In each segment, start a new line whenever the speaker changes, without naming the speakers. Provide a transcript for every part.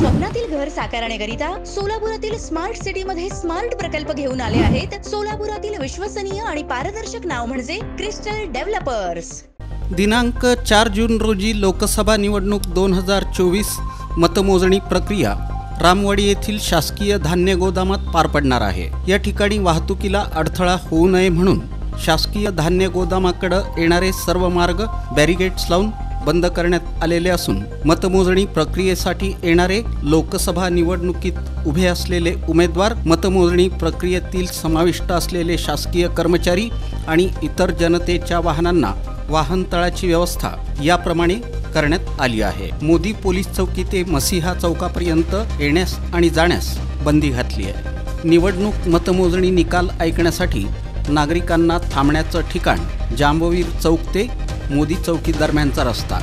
स्वप्नातील घर साकारण्याकरिता सोलापुरातील smart city मध्ये स्मार्ट प्रकल्प घेऊन आले आहेत। सोलापुरातील विश्वसनीय आणि पारदर्शक नाव म्हणजे क्रिस्टल डेव्हलपर्स।
दिनांक 4 जून रोजी लोकसभा निवडणूक 2024 मतमोजणी प्रक्रिया रामवाडी येथील शासकीय धान्य गोदामात पार पडणार आहे। या ठिकाणी वाहतुकीला अडथळा होऊ नये म्हणून शासकीय धान्य गोदामाकडे येणारे सर्व मार्ग बॅरिगेट्स लावून बंद करण्यात आलेले असून मतमोजणी प्रक्रियेसाठी येणारे लोकसभा निवडणुकीत उभे असलेले उमेदवार, मतमोजणी प्रक्रियेतील समाविष्ट असलेले शासकीय कर्मचारी आणि इतर जनतेच्या वाहनांना वाहनतळाची व्यवस्था याप्रमाणे करण्यात आली आहे। मोदी पोलीस चौकी ते मसिहा चौकापर्यंत येण्यास आणि जाण्यास बंदी घातली आहे। निवडणूक मतमोजणी निकाल ऐकण्यासाठी नागरिकांना थांबण्याचं ठिकाण जांबवीर चौक ते मोदी चौकी दरम्यानचा रस्ता।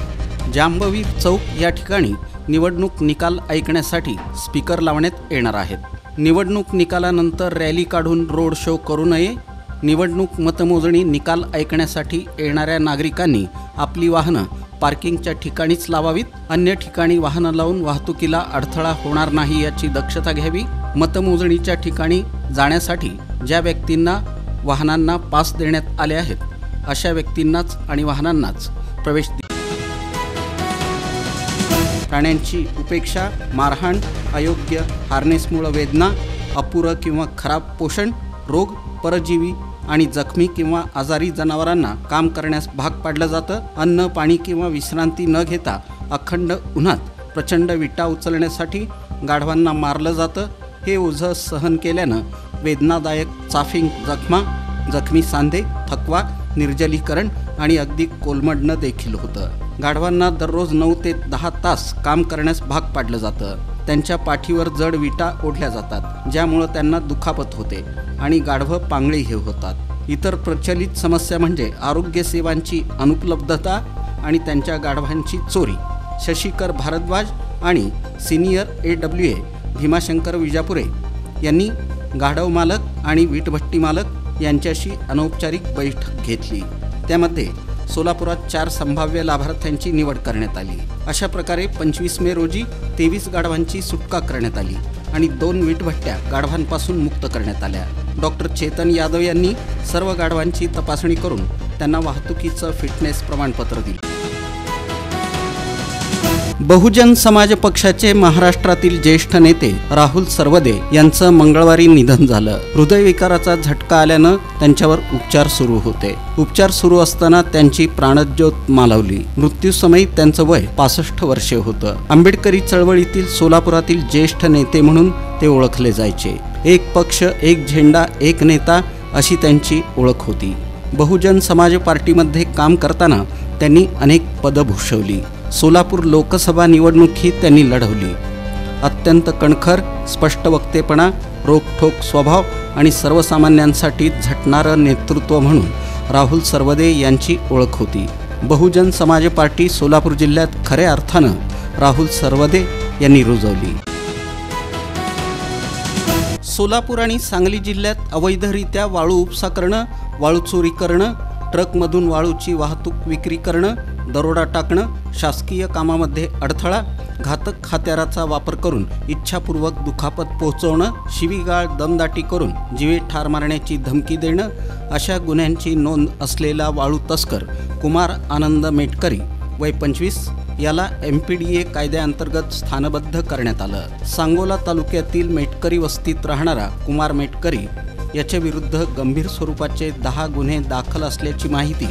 जांबवीर चौक या ठिकाणी निवडणूक निकाल ऐकण्यासाठी स्पीकर लावण्यात येणार आहेत। निवडणूक निकालानंतर रॅली काढून रोड शो करू नये। निवडणूक मतमोजणी निकाल ऐकण्यासाठी येणाऱ्या नागरिकांनी आपली वाहनं पार्किंगच्या ठिकाणीच लावावीत। अन्य ठिकाणी वाहनं लावून वाहतुकीला अडथळा होणार नाही याची दक्षता घ्यावी। मतमोजणीच्या ठिकाणी जाण्यासाठी ज्या व्यक्तींना वाहनांना पास देण्यात आले आहेत अशा व्यक्तींनाच आणि वाहनांनाच प्रवेश प्राण्यांची उपेक्षा, मारहाण, अयोग्य हार्नेसमुळे वेदना, अपुरं किंवा खराब पोषण, रोग, परजीवी आणि जखमी किंवा आजारी जनावरांना काम करण्यास भाग पाडलं जातं। अन्न, पाणी किंवा विश्रांती न घेता अखंड उन्हात प्रचंड विटा उचलण्यासाठी गाढवांना मारलं जातं। हे ओझं सहन केल्यानं वेदनादायक चाफिंग जखमा, जखमी सांधे, थकवा, निर्जलीकरण आणि अगदी कोलमडणं देखील होतं। गाढवांना दररोज 9 ते 10 तास काम करण्यास भाग पाडलं जातं। त्यांच्या पाठीवर जड विटा ओढल्या जातात, ज्यामुळे त्यांना दुखापत होते आणि गाढवं पांगळीही होतात। इतर प्रचलित समस्या म्हणजे आरोग्य सेवांची अनुपलब्धता आणि त्यांच्या गाढवांची चोरी। शशिकर भारद्वाज आणि सिनियर AWA भीमाशंकर विजापुरे यांनी गाढव मालक आणि वीटभट्टी मालक यांच्याशी अनौपचारिक बैठक घेतली। त्यामध्ये सोलापुरात 4 संभाव्य लाभार्थ्यांची निवड करण्यात आली। अशा प्रकारे 25 मे रोजी 23 गाढवांची सुटका करण्यात आली आणि 2 वीटभट्ट्या गाढवांपासून मुक्त करण्यात आल्या। डॉक्टर चेतन यादव यांनी सर्व गाढवांची तपासणी करून त्यांना वाहतुकीचं फिटनेस प्रमाणपत्र दिले। बहुजन समाज पक्षाचे महाराष्ट्रातील ज्येष्ठ नेते राहुल सरवदे यांचं मंगळवारी निधन झालं। हृदयविकाराचा झटका आल्यानं त्यांच्यावर उपचार सुरू होते। उपचार सुरू असताना त्यांची प्राणज्योत मालवली। मृत्यूसमयी त्यांचं वय 65 वर्षे होतं। आंबेडकरी चळवळीतील सोलापुरातील ज्येष्ठ नेते म्हणून ते ओळखले जायचे। एक पक्ष, एक झेंडा, एक नेता अशी त्यांची ओळख होती। बहुजन समाज पार्टीमध्ये काम करताना त्यांनी अनेक पदं भूषवली। सोलापूर लोकसभा निवडणूकही त्यांनी लढवली। अत्यंत कणखर, स्पष्ट वक्तेपणा, रोखठोक स्वभाव आणि सर्वसामान्यांसाठी झटणारं नेतृत्व म्हणून राहुल सरवदे यांची ओळख होती। बहुजन समाज पार्टी सोलापूर जिल्ह्यात खऱ्या अर्थानं राहुल सरवदे यांनी रुजवली। सोलापूर आणि सांगली जिल्ह्यात अवैधरित्या वाळू उपसा करणं, वाळू चोरी करणं, ट्रकमधून वाळूची वाहतूक विक्री करणं, दरोडा टाकणं, शासकीय कामामध्ये अडथळा, घातक हत्याराचा वापर करून इच्छापूर्वक दुखापत पोहोचवणं, शिवीगाळ, दमदाटी करून जीवे ठार मारण्याची धमकी देणं अशा गुन्ह्यांची नोंद असलेला वाळू तस्कर कुमार आनंद मेटकरी वय 25 याला MPDA कायद्याअंतर्गत स्थानबद्ध करण्यात आलं। सांगोला तालुक्यातील मेटकरी वस्तीत राहणारा कुमार मेटकरी याच्या विरुद्ध गंभीर स्वरूपाचे 10 गुन्हे दाखल असल्याची माहिती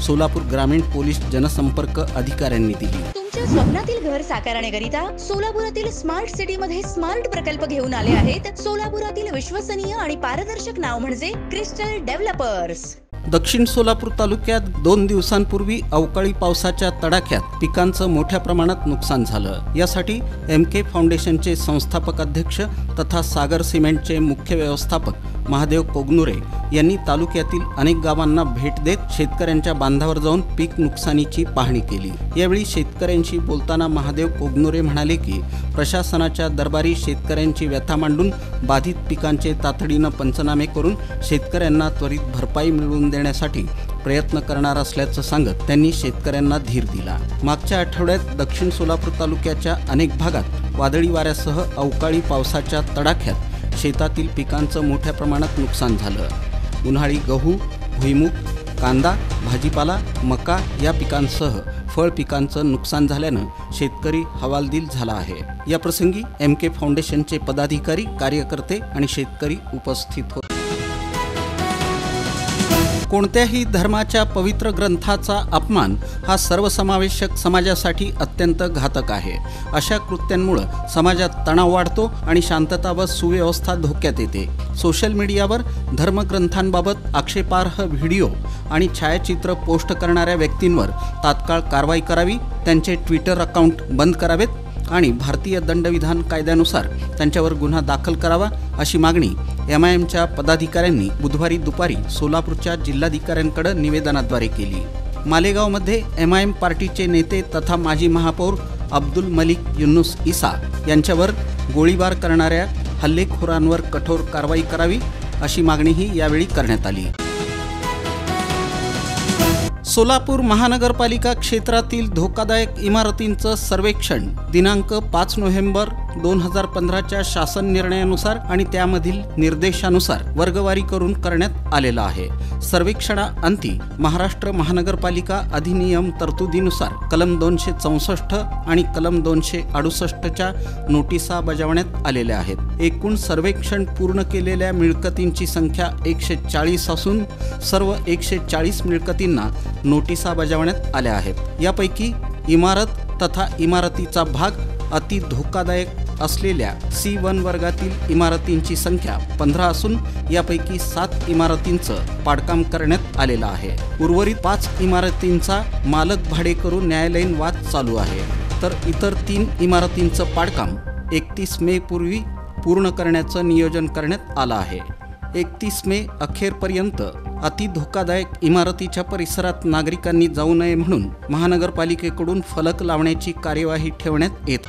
सोलापूर ग्रामीण पोलीस जनसंपर्क अधिकाऱ्यांनी दिली।
तुमच्या स्वप्नातील घर साकारण्याकरिता सोलापुरातील स्मार्ट सिटी मध्ये स्मार्ट प्रकल्प घेऊन आले आहेत। सोलापुरातील विश्वसनीय आणि पारदर्शक नाव म्हणजे क्रिस्टल डेव्हलपर्स।
दक्षिण सोलापूर तालुक्यात 2 दिवसांपूर्वी अवकाळी पावसाच्या तडाख्यात पिकांचं मोठ्या प्रमाणात नुकसान झालं। यासाठी MK फाउंडेशनचे संस्थापक अध्यक्ष तथा सागर सिमेंटचे मुख्य व्यवस्थापक महादेव कोगनुरे यांनी तालुक्यातील अनेक गावांना भेट देत शेतकऱ्यांच्या बांधावर जाऊन पीक नुकसानीची पाहणी केली। यावेळी शेतकऱ्यांशी बोलताना महादेव कोगनुरे म्हणाले की प्रशासनाच्या दरबारी शेतकऱ्यांची व्यथा मांडून बाधित पिकांचे तातडीनं पंचनामे करून शेतकऱ्यांना त्वरित भरपाई मिळवून देण्यासाठी प्रयत्न करणार असल्याचं सांगत त्यांनी शेतकऱ्यांना धीर दिला। मागच्या आठवड्यात दक्षिण सोलापूर तालुक्याच्या अनेक भागात वादळी वाऱ्यासह अवकाळी पावसाच्या तडाख्यात शेतातील पिकांचं मोठ्या प्रमाणात नुकसान झालं। उन्हाळी गहू, भुईमूग, कांदा, भाजीपाला, मका या पिकांसह फळ पिकांचं नुकसान झाल्यानं शेतकरी हवालदिल झाला आहे। या प्रसंगी MK फाउंडेशनचे पदाधिकारी, कार्यकर्ते आणि शेतकरी उपस्थित होते। कोणत्याही धर्माच्या पवित्र ग्रंथाचा अपमान हा सर्वसमावेशक समाजासाठी अत्यंत घातक आहे। अशा कृत्यांमुळे समाजात तणाव वाढतो आणि शांतता व सुव्यवस्था धोक्यात येते। सोशल मीडियावर धर्मग्रंथांबाबत आक्षेपार्ह व्हिडिओ आणि छायाचित्र पोस्ट करणाऱ्या व्यक्तींवर तात्काळ कारवाई करावी, त्यांचे ट्विटर अकाउंट बंद करावेत आणि भारतीय दंडविधान कायद्यानुसार त्यांच्यावर गुन्हा दाखल करावा, अशी मागणी MIMच्या पदाधिकाऱ्यांनी बुधवारी दुपारी सोलापूरच्या जिल्हाधिकाऱ्यांकडे निवेदनाद्वारे केली। मालेगावमध्ये MIM पार्टीचे नेते तथा माजी महापौर अब्दुल मलिक युनुस इसा यांच्यावर गोळीबार करणाऱ्या हल्लेखोरांवर कठोर कारवाई करावी, अशी मागणीही यावेळी करण्यात आली। सोलापूर महानगरपालिका क्षेत्रातील धोकादायक इमारतींचं सर्वेक्षण दिनांक 5 नोव्हेंबर 2015च्या शासन निर्णयानुसार आणि त्यामधील निर्देशानुसार वर्गवारी करून करण्यात आलेला आहे। सर्वेक्षणाअंती महाराष्ट्र महानगरपालिका अधिनियम तरतुदीनुसार कलम 264 आणि कलम 268च्या नोटिसा बजावण्यात आलेल्या आहेत। एकूण सर्वेक्षण पूर्ण केलेल्या मिळकतींची संख्या 140 असून सर्व 140 मिळकतींना नोटिसा बजावण्यात आल्या आहेत। यापैकी इमारत तथा इमारतीचा भाग अति धोकादायक असलेल्या C1 वर्गातील इमारतींची संख्या 15 असून यापैकी 7 इमारतींचं पाडकाम करण्यात आलेलं आहे। उर्वरित 5 इमारतींचा मालक भाडे करून न्यायालयीन वाद चालू आहे, तर इतर 3 इमारतींचं पाडकाम 31 मे पूर्वी पूर्ण करण्याचं नियोजन करण्यात आलं आहे। 31 मे अखेरपर्यंत अति धोकादायक इमारतीच्या परिसरात नागरिकांनी जाऊ नये म्हणून महानगरपालिकेकडून फलक लावण्याची कार्यवाही ठेवण्यात येत।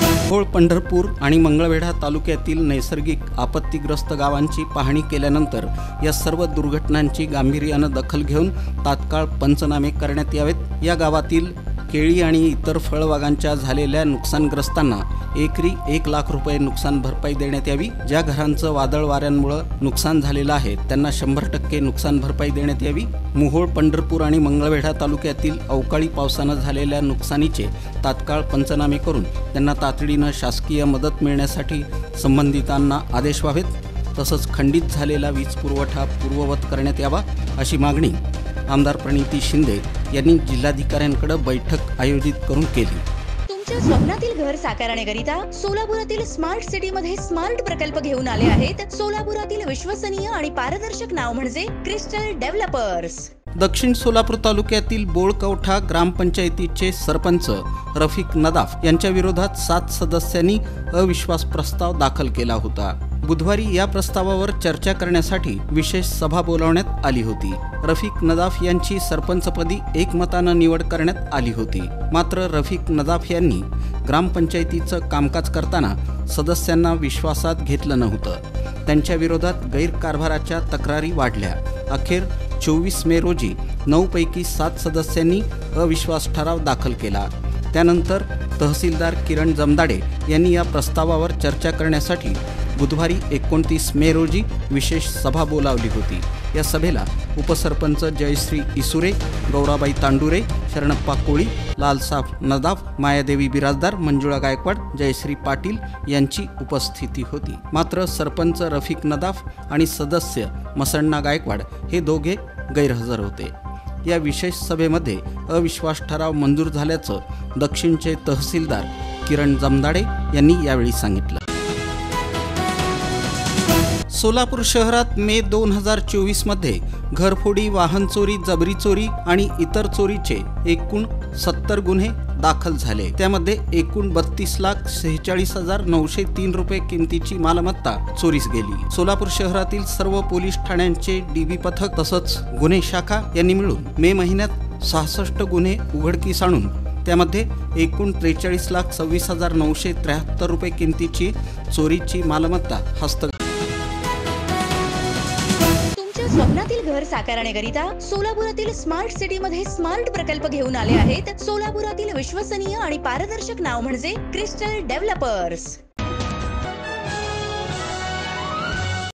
मोहोळ, पंढरपूर आणि मंगळवेढा तालुक्यातील नैसर्गिक आपत्तीग्रस्त गावांची पाहणी केल्यानंतर या सर्व दुर्घटनांची गांभीर्यानं दखल घेऊन तात्काळ पंचनामे करण्यात यावेत। या गावातील केळी आणि इतर फळबागांच्या झालेल्या नुकसानग्रस्तांना एकरी 1 लाख रुपये नुकसान भरपाई देण्यात यावी। ज्या घरांचं वादळ वाऱ्यांमुळे नुकसान झालेलं आहे त्यांना 100% नुकसान भरपाई देण्यात यावी। मोहोळ, पंढरपूर आणि मंगळवेढा तालुक्यातील अवकाळी पावसानं झालेल्या नुकसानीचे तात्काळ पंचनामे करून त्यांना तातडीनं शासकीय मदत मिळण्यासाठी संबंधितांना आदेश व्हावेत। तसंच खंडित झालेला वीज पुरवठा पूर्ववत करण्यात यावा, अशी मागणी आमदार प्रणिती शिंदे यांनी जिल्हाधिकाऱ्यांकडे बैठक आयोजित करून केली।
तुमच्या स्वप्नातील घर साकारण्याकरिता सोलापुरातील स्मार्ट सिटीमध्ये स्मार्ट प्रकल्प घेऊन आले आहेत। सोलापुरातील विश्वसनीय आणि पारदर्शक नाव म्हणजे क्रिस्टल डेव्हलपर्स।
दक्षिण सोलापूर तालुक्यातील बोळकवठा ग्रामपंचायतीचे सरपंच रफिक नदाफ यांच्या विरोधात 7 सदस्यांनी अविश्वास प्रस्ताव दाखल केला होता। बुधवारी या प्रस्तावावर चर्चा करण्यासाठी विशेष सभा बोलावण्यात आली होती। रफिक नदाफ यांची सरपंचपदी एकमतानं निवड करण्यात आली होती। मात्र रफिक नदाफ यांनी ग्रामपंचायतीचं कामकाज करताना सदस्यांना विश्वासात घेतलं नव्हतं। त्यांच्या विरोधात गैरकारभाराच्या तक्रारी वाढल्या। अखेर 24 मे रोजी 9 पैकी 7 सदस्यांनी अविश्वास ठराव दाखल केला। त्यानंतर तहसीलदार किरण जमदाडे यांनी या प्रस्तावावर चर्चा करण्यासाठी बुधवारी 29 मे रोजी विशेष सभा बोलावली होती। या सभेला उपसरपंच जयश्री इसुरे, गौराबाई तांडुरे, शरणप्पा कोळी, लालसाफ नदाफ, मायादेवी बिराजदार, मंजुळा गायकवाड, जयश्री पाटील यांची उपस्थिती होती। मात्र सरपंच रफिक नदाफ आणि सदस्य मसण्णा गायकवाड हे दोघे गैरहजर होते। या विशेष सभेमध्ये अविश्वास ठराव मंजूर झाल्याचं दक्षिणचे तहसीलदार किरण जमदाडे यांनी यावेळी सांगितलं। सोलापूर शहरात मे 2024 मध्ये घरफोडी, वाहन चोरी, जबरी चोरी आणि इतर चोरीचे एकूण 70 गुन्हे दाखल झाले। त्यामध्ये एकूण 32,46,903 रुपये किमतीची मालमत्ता चोरीस गेली। सोलापूर शहरातील सर्व पोलीस ठाण्यांचे DB पथक तसंच गुन्हे शाखा यांनी मिळून मे महिन्यात 66 गुन्हे उघडकीस आणून त्यामध्ये एकूण 43,26,973 रुपये किमतीची चोरीची मालमत्ता हस्तगत।
स्वप्नातील घर साकारण्याकरिता सोलापुरातील स्मार्ट सिटी मध्ये स्मार्ट प्रकल्प घेऊन आले आहेत. सोलापुरातील विश्वसनीय आणि पारदर्शक नाव म्हणजे क्रिस्टल डेव्हलपर्स.